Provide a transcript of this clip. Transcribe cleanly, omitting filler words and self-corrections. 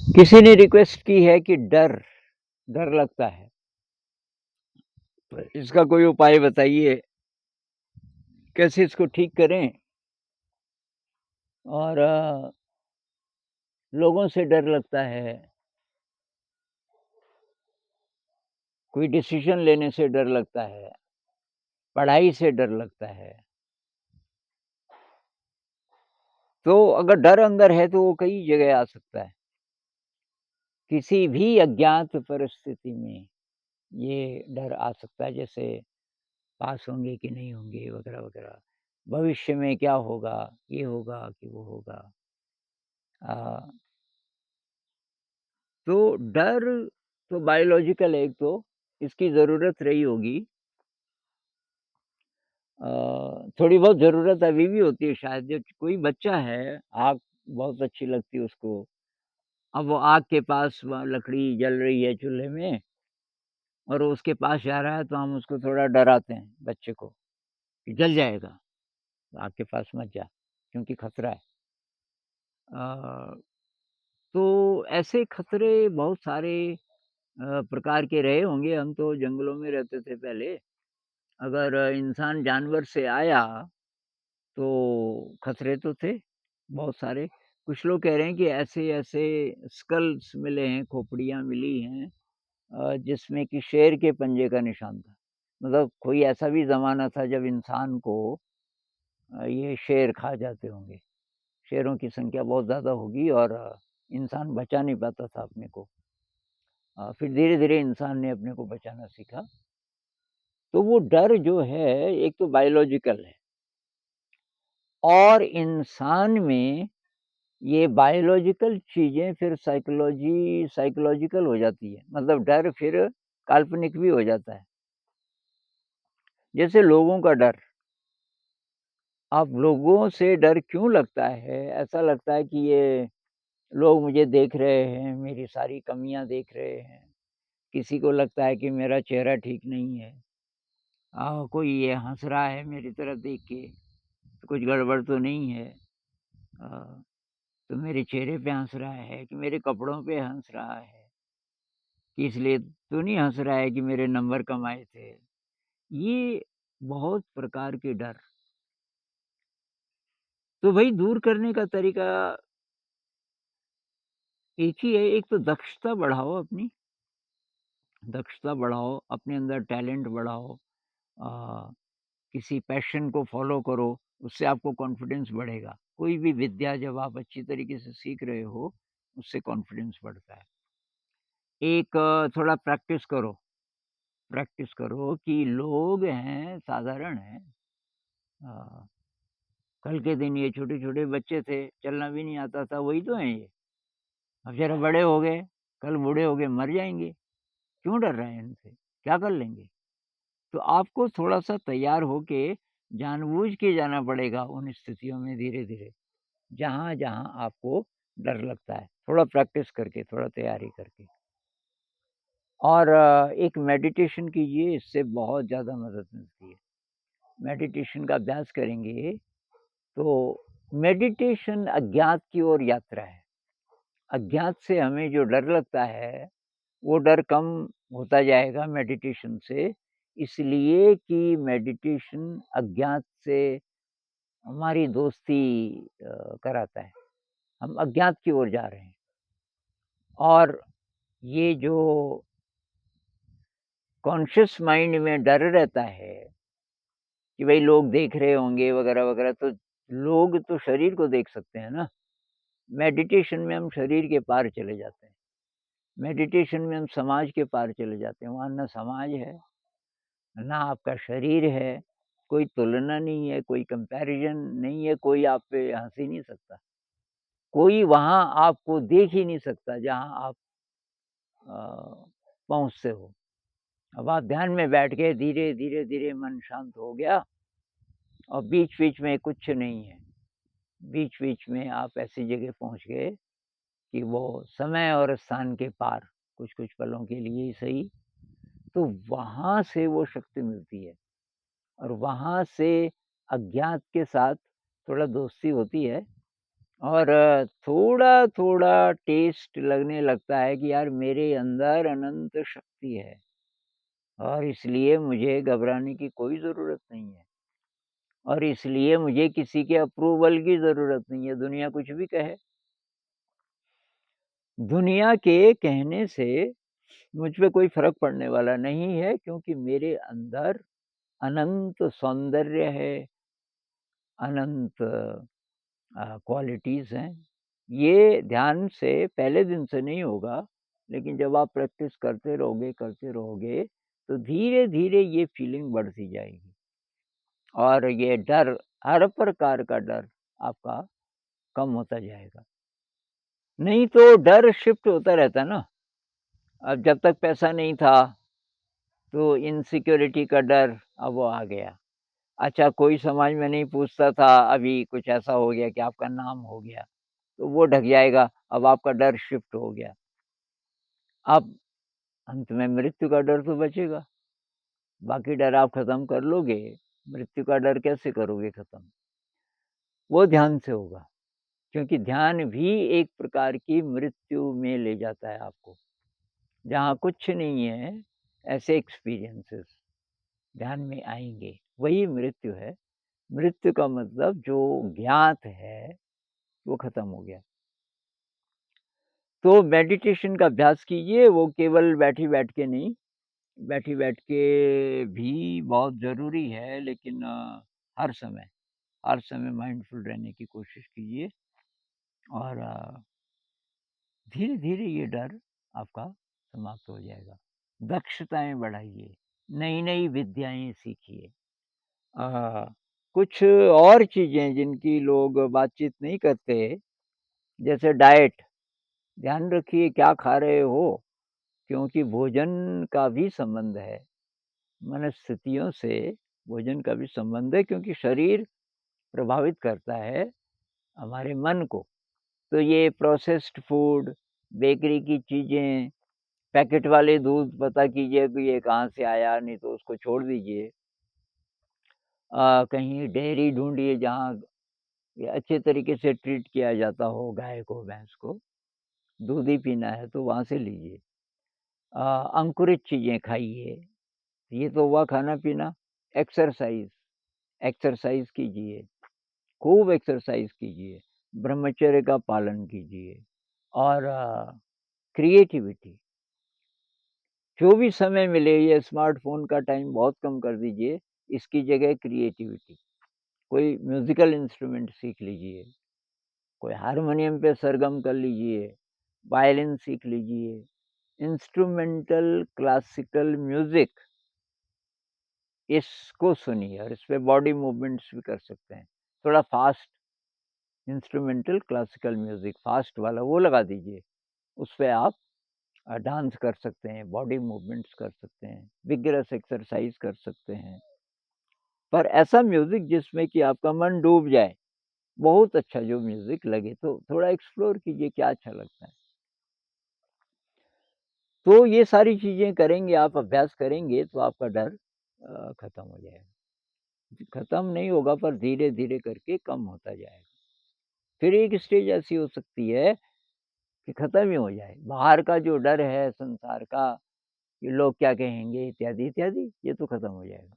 किसी ने रिक्वेस्ट की है कि डर डर लगता है, तो इसका कोई उपाय बताइए, कैसे इसको ठीक करें? और लोगों से डर लगता है, कोई डिसीज़न लेने से डर लगता है, पढ़ाई से डर लगता है। तो अगर डर अंदर है तो वो कई जगह आ सकता है। किसी भी अज्ञात परिस्थिति में ये डर आ सकता है, जैसे पास होंगे कि नहीं होंगे वगैरह-वगैरह। भविष्य में क्या होगा, ये होगा कि वो होगा। अ, तो डर तो बायोलॉजिकल है एक तो, इसकी ज़रूरत रही होगी। थोड़ी बहुत ज़रूरत अभी भी होती है शायद। जो कोई बच्चा है, आग बहुत अच्छी लगती है उसको, अब वो आग के पास वहाँ लकड़ी जल रही है चूल्हे में और वो उसके पास जा रहा है, तो हम उसको थोड़ा डराते हैं बच्चे को कि जल जाएगा, आग के पास मत जा, क्योंकि खतरा है। अ, तो ऐसे खतरे बहुत सारे प्रकार के रहे होंगे। हम तो जंगलों में रहते थे पहले। अगर इंसान जानवर से आया, तो खतरे तो थे बहुत सारे। कुछ लोग कह रहे हैं कि ऐसे-ऐसे स्कल्स मिले हैं, खोपड़ियाँ मिली हैं जिसमें कि शेर के पंजे का निशान था। मतलब कोई ऐसा भी ज़माना था जब इंसान को ये शेर खा जाते होंगे। शेरों की संख्या बहुत ज़्यादा होगी और इंसान बचा नहीं पाता था अपने को। फिर धीरे-धीरे इंसान ने अपने को बचाना सीखा। तो वो डर जो है एक तो बायोलॉजिकल है और इंसान में ये बायोलॉजिकल चीज़ें फिर साइकोलॉजिकल हो जाती है। मतलब डर फिर काल्पनिक भी हो जाता है। जैसे लोगों का डर, अब लोगों से डर क्यों लगता है? ऐसा लगता है कि ये लोग मुझे देख रहे हैं, मेरी सारी कमियाँ देख रहे हैं। किसी को लगता है कि मेरा चेहरा ठीक नहीं है। कोई ये हँस रहा है मेरी तरफ देख के, तो कुछ गड़बड़ तो नहीं है। अ, तो मेरे चेहरे पे हँस रहा है कि मेरे कपड़ों पे हँस रहा है, कि इसलिए तो नहीं हँस रहा है कि मेरे नंबर कम आए थे। ये बहुत प्रकार के डर, तो भई दूर करने का तरीका एक ही है, एक तो दक्षता बढ़ाओ अपनी, दक्षता बढ़ाओ, अपने अंदर टैलेंट बढ़ाओ। अ, किसी पैशन को फ़ॉलो करो, उससे आपको कॉन्फिडेंस बढ़ेगा। कोई भी विद्या जब आप अच्छी तरीके से सीख रहे हो, उससे कॉन्फिडेंस बढ़ता है। एक थोड़ा प्रैक्टिस करो कि लोग हैं, साधारण हैं। अ, कल के दिन ये छोटे-छोटे बच्चे थे, चलना भी नहीं आता था, वही तो हैं ये। अब ज़रा बड़े हो गए, कल बूढ़े हो गए, मर जाएँगे। क्यों डर रहे हैं इनसे? क्या कर लेंगे? तो आपको थोड़ा-सा तैयार होके जानबूझ के जाना पड़ेगा उन स्थितियों में धीरे-धीरे, जहाँ-जहाँ आपको डर लगता है। थोड़ा प्रैक्टिस करके, थोड़ा तैयारी करके और एक मेडिटेशन कीजिए, इससे बहुत ज़्यादा मदद मिलती है। मेडिटेशन का अभ्यास करेंगे, तो मेडिटेशन अज्ञात की ओर यात्रा है। अज्ञात से हमें जो डर लगता है, वो डर कम होता जाएगा मेडिटेशन से, इसलिए कि मेडिटेशन अज्ञात से हमारी दोस्ती कराता है। हम अज्ञात की ओर जा रहे हैं और ये जो कॉन्शियस माइंड में डर रहता है कि भई लोग देख रहे होंगे वगैरह-वगैरह, तो लोग तो शरीर को देख सकते हैं ना। मेडिटेशन में हम शरीर के पार चले जाते हैं। मेडिटेशन में हम समाज के पार चले जाते हैं। वहाँ ना समाज है, ना आपका शरीर है, कोई तुलना नहीं है, कोई कंपैरिज़न नहीं है, कोई आप पे हँस ही नहीं सकता। कोई वहाँ आपको देख ही नहीं सकता जहाँ आप पहुँचते हो। अब आप ध्यान में बैठ गए, धीरे मन शांत हो गया और बीच-बीच में कुछ नहीं है। बीच-बीच में आप ऐसी जगह पहुँच गए कि वो समय और स्थान के पार, कुछ-कुछ पलों के लिए ही सही, तो वहाँ से वो शक्ति मिलती है और वहाँ से अज्ञात के साथ थोड़ा दोस्ती होती है और थोड़ा-थोड़ा टेस्ट लगने लगता है कि यार मेरे अंदर अनंत शक्ति है और इसलिए मुझे घबराने की कोई ज़रूरत नहीं है और इसलिए मुझे किसी के अप्रूवल की ज़रूरत नहीं है, दुनिया कुछ भी कहे। दुनिया के कहने से मुझ पे कोई फ़र्क पड़ने वाला नहीं है क्योंकि मेरे अंदर अनंत सौंदर्य है, अनंत क्वालिटीज़ हैं। ये ध्यान से पहले दिन से नहीं होगा, लेकिन जब आप प्रैक्टिस करते रहोगे, तो धीरे-धीरे ये फ़ीलिंग बढ़ती जाएगी और ये डर, हर प्रकार का डर आपका कम होता जाएगा। नहीं तो डर शिफ्ट होता रहता ना, अब जब तक पैसा नहीं था, तो इनसिक्योरिटी का डर, अब वो आ गया। अच्छा कोई समाज में नहीं पूछता था, अभी कुछ ऐसा हो गया कि आपका नाम हो गया, तो वो ढक जाएगा, अब आपका डर शिफ्ट हो गया। अब अंत में मृत्यु का डर तो बचेगा, बाकी डर आप खत्म कर लोगे, मृत्यु का डर कैसे करोगे खत्म? वो ध्यान से होगा, क्योंकि ध्यान भी एक प्रकार की मृत्यु में ले जाता है आपको, जहाँ कुछ नहीं है, ऐसे एक्सपीरियंसेस ध्यान में आएँगे, वही मृत्यु है। मृत्यु का मतलब जो ज्ञात है, वो खत्म हो गया। तो मेडिटेशन का अभ्यास कीजिए, वो केवल बैठ के नहीं, बैठ के भी बहुत ज़रूरी है लेकिन हर समय माइंडफुल रहने की कोशिश कीजिए और धीरे-धीरे ये डर आपका समाप्त हो जाएगा। दक्षताएँ बढ़ाइए, नई-नई विद्याएँ सीखिए। कुछ और चीज़ें जिनकी लोग बातचीत नहीं करते, जैसे डाइट, ध्यान रखिए क्या खा रहे हो, क्योंकि भोजन का भी संबंध है। मनस्थितियों से भोजन का भी संबंध है क्योंकि शरीर प्रभावित करता है हमारे मन को। तो ये प्रोसेस्ड फूड, बेकरी की चीज़ें, पैकेट वाले दूध पता कीजिए कि ये कहाँ से आया, नहीं तो उसको छोड़ दीजिए। कहीं डेयरी ढूँढिए जहाँ ये अच्छे तरीके से ट्रीट किया जाता हो गाय को, भैंस को। दूध ही पीना है तो वहाँ से लीजिए। अंकुरित चीज़ें खाइए, ये तो हुआ खाना-पीना। एक्सरसाइज़, एक्सरसाइज़ कीजिए, खूब एक्सरसाइज़ कीजिए, ब्रह्मचर्य का पालन कीजिए और क्रिएटिविटी, जो भी समय मिले ये स्मार्टफ़ोन का टाइम बहुत कम कर दीजिए, इसकी जगह क्रिएटिविटी, कोई म्यूज़िकल इंस्ट्रूमेंट सीख लीजिए, कोई हारमोनियम पे सरगम कर लीजिए, वायलिन सीख लीजिए, इंस्ट्रूमेंटल क्लासिकल म्यूज़िक इसको सुनिए और इसपे बॉडी मूवमेंट्स भी कर सकते हैं। थोड़ा fast instrumental classical music fast वाला वो लगा दीजिए, उसपे आप डांस कर सकते हैं, बॉडी मूवमेंट्स कर सकते हैं, विगरस एक्सरसाइज़ कर सकते हैं। पर ऐसा म्यूज़िक जिसमें कि आपका मन डूब जाए, बहुत अच्छा जो म्यूज़िक लगे तो थोड़ा एक्सप्लोर कीजिए क्या अच्छा लगता है। तो ये सारी चीज़ें करेंगे आप, अभ्यास करेंगे तो आपका डर खत्म हो जाएगा। खत्म नहीं होगा पर धीरे-धीरे करके कम होता जाएगा। फिर एक स्टेज ऐसी हो सकती है कि खत्म ही हो जाए। बाहर का जो डर है संसार का, कि लोग क्या कहेंगे इत्यादि, इत्यादि, ये तो खत्म हो जाएगा।